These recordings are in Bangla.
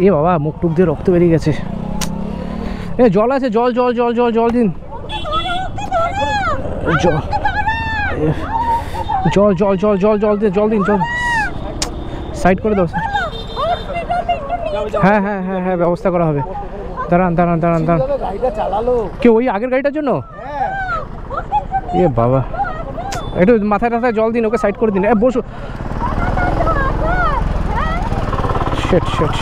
এ বাবা, মুখ টুক দিয়ে রক্ত বেরিয়ে গেছে। এ জল আছে, জল জল জল জল জল দিন, জল জল জল জল জল জল দিয়ে জল দিন, জল সাইড করে দাও। হ্যাঁ হ্যাঁ হ্যাঁ হ্যাঁ, ব্যবস্থা করা হবে। দাঁড়ান দাঁড়ান দাঁড়ান দাঁড়ান, কে ওই আগের গাড়িটার জন্য? এ বাবা, একটু মাথায় টাথায় জল দিন, ওকে সাইড করে দিন। বসো। শেট শেট,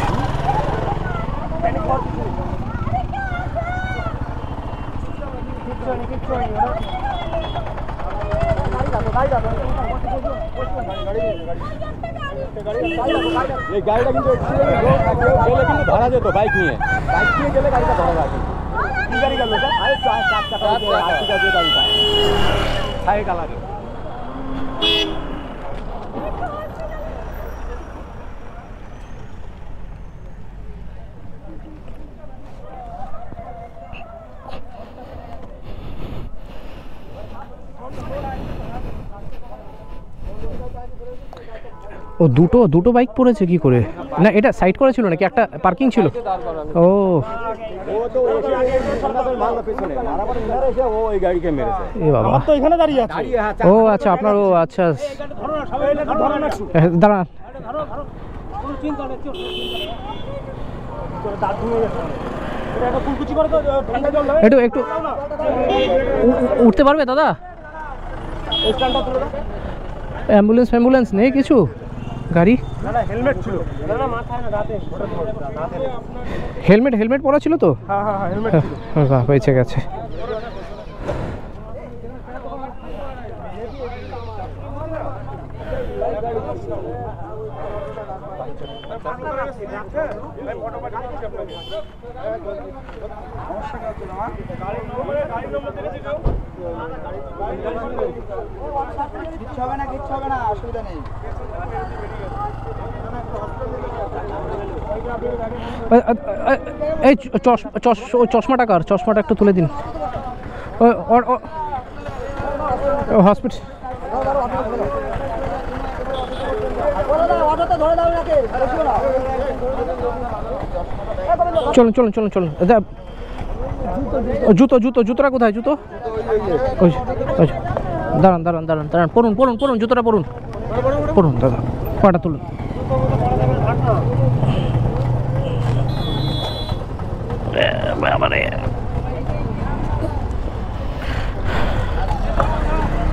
এই গাড়িটা কিন্তু গেলে কিন্তু ধরা যেত, বাইক নিয়ে গেলে গাড়িটা ধরা যাবে। কি গাড়ি গেল ওটা? আরে 4 চাকা গাড়িটা ছাই কালারে। ও দুটো দুটো বাইক পড়েছে কি করে? না এটা সাইড করা ছিল নাকি একটা পার্কিং ছিল? ও তো এসে আগে ওনাদের মারলো পেছনে, মারার ওনারা এসে ওই গাড়িকে মেরেছে। এ বাবা, আমার তো এখানে দাঁড়িয়ে আছে। ও আচ্ছা, আপনার, ও আচ্ছা দাঁড়ান। একটু একটু উঠতে পারবে দাদা? অ্যাম্বুলেন্স ফ্যাম্বুলেন্স নেই কিছু গাড়ি? হেলমেট ছিল, হেলমেট হেলমেট পরা ছিল তো? হ্যাঁ হ্যাঁ হেলমেট ছিল। বাহ, বেঁচে গেছে। কিচ্ছু হবে না, অসুবিধা নেই। এই চশমাটা কার? চশমাটা একটু তুলে দিন। হসপিটাল চলুন চলুন চলুন চলুন। জুতো জুতো জুতোটা কোথায়? জুতো দাঁড়ান দাঁড়ান দাঁড়ান দাঁড়ান, পড়ুন পড়ুন পড়ুন, জুতোটা পড়ুন পড়ুন দাদা, পাটা তুলুন।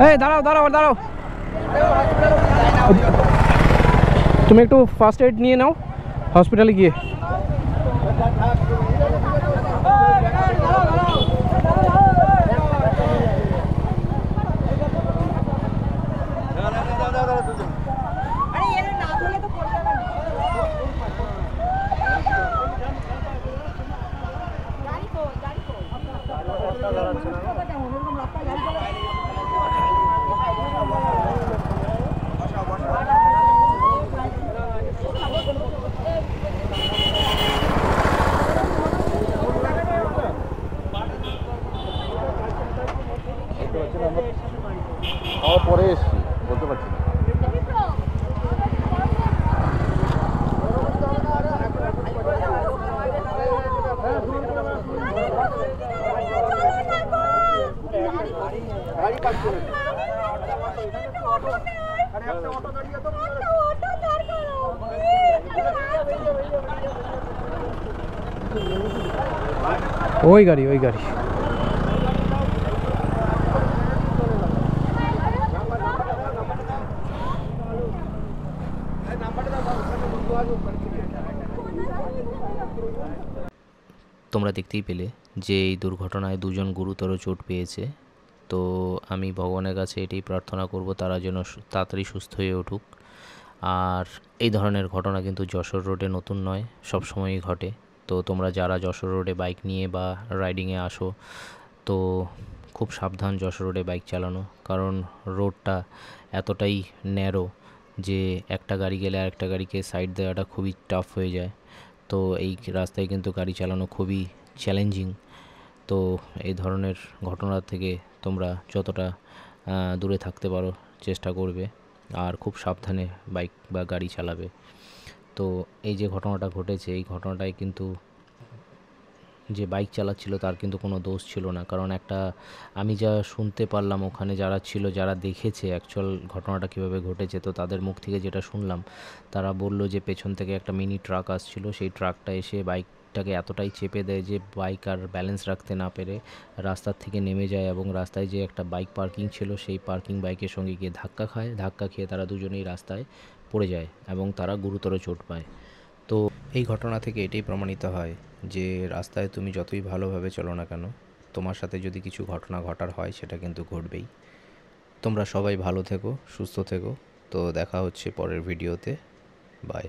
এই দাঁড়াও দাঁড়াও দাঁড়াও, তুমি একটু ফার্স্ট এড নিয়ে নাও হসপিটালে গিয়ে। পরে এসছি, বলতে পারছি না। ওই গাড়ি ওই গাড়ি। তোমরা দেখতেই পেলে যে এই দুর্ঘটনায় দুজন গুরুতর চোট পেয়েছে। তো আমি ভগবানের কাছে এটাই প্রার্থনা করব তারা যেন তাড়াতাড়ি সুস্থ হয়ে উঠুক। আর এই ধরনের ঘটনা কিন্তু যশোর রোডে নতুন নয়, সব সময়ই ঘটে। তো তোমরা যারা যশোর রোডে বাইক নিয়ে বা রাইডিংয়ে আসো, তো খুব সাবধান যশোর রোডে বাইক চালানো, কারণ রোডটা এতটাই ন্যারো যে একটা গাড়ি গেলে আরেকটা গাড়িকে সাইড দেওয়াটা খুবই টাফ হয়ে যায়। তো এই রাস্তায় কিন্তু গাড়ি চালানো খুবই চ্যালেঞ্জিং। তো এই ধরনের ঘটনা থেকে তোমরা যতটা দূরে থাকতে পারো চেষ্টা করবে, আর খুব সাবধানে বাইক বা গাড়ি চালাবে। তো এই যে ঘটনাটা ঘটেছে, এই ঘটনাটায় কিন্তু যে বাইক চালাচ্ছিল তার কিন্তু কোনো দোষ ছিল না, কারণ একটা আমি যা শুনতে পারলাম ওখানে যারা ছিল, যারা দেখেছে অ্যাকচুয়াল ঘটনাটা কীভাবে ঘটেছে, তো তাদের মুখ থেকে যেটা শুনলাম, তারা বলল যে পেছন থেকে একটা মিনি ট্রাক আসছিল, সেই ট্রাকটা এসে বাইকটাকে এতটাই চেপে দেয় যে বাইক আর ব্যালেন্স রাখতে না পেরে রাস্তার থেকে নেমে যায়, এবং রাস্তায় যে একটা বাইক পার্কিং ছিল সেই পার্কিং বাইকের সঙ্গে গিয়ে ধাক্কা খায়। ধাক্কা খেয়ে তারা দুজনেই রাস্তায় পড়ে যায় এবং তারা গুরুতর চোট পায়। তো এই ঘটনা থেকে এটাই প্রমাণিত হয় যে রাস্তায় তুমি যতই ভালোভাবে চলো না কেন, তোমার সাথে যদি কিছু ঘটনা ঘটার হয় সেটা কিন্তু ঘটবেই। তোমরা সবাই ভালো থেকো, সুস্থ থেকো। তো দেখা হচ্ছে পরের ভিডিওতে। বাই।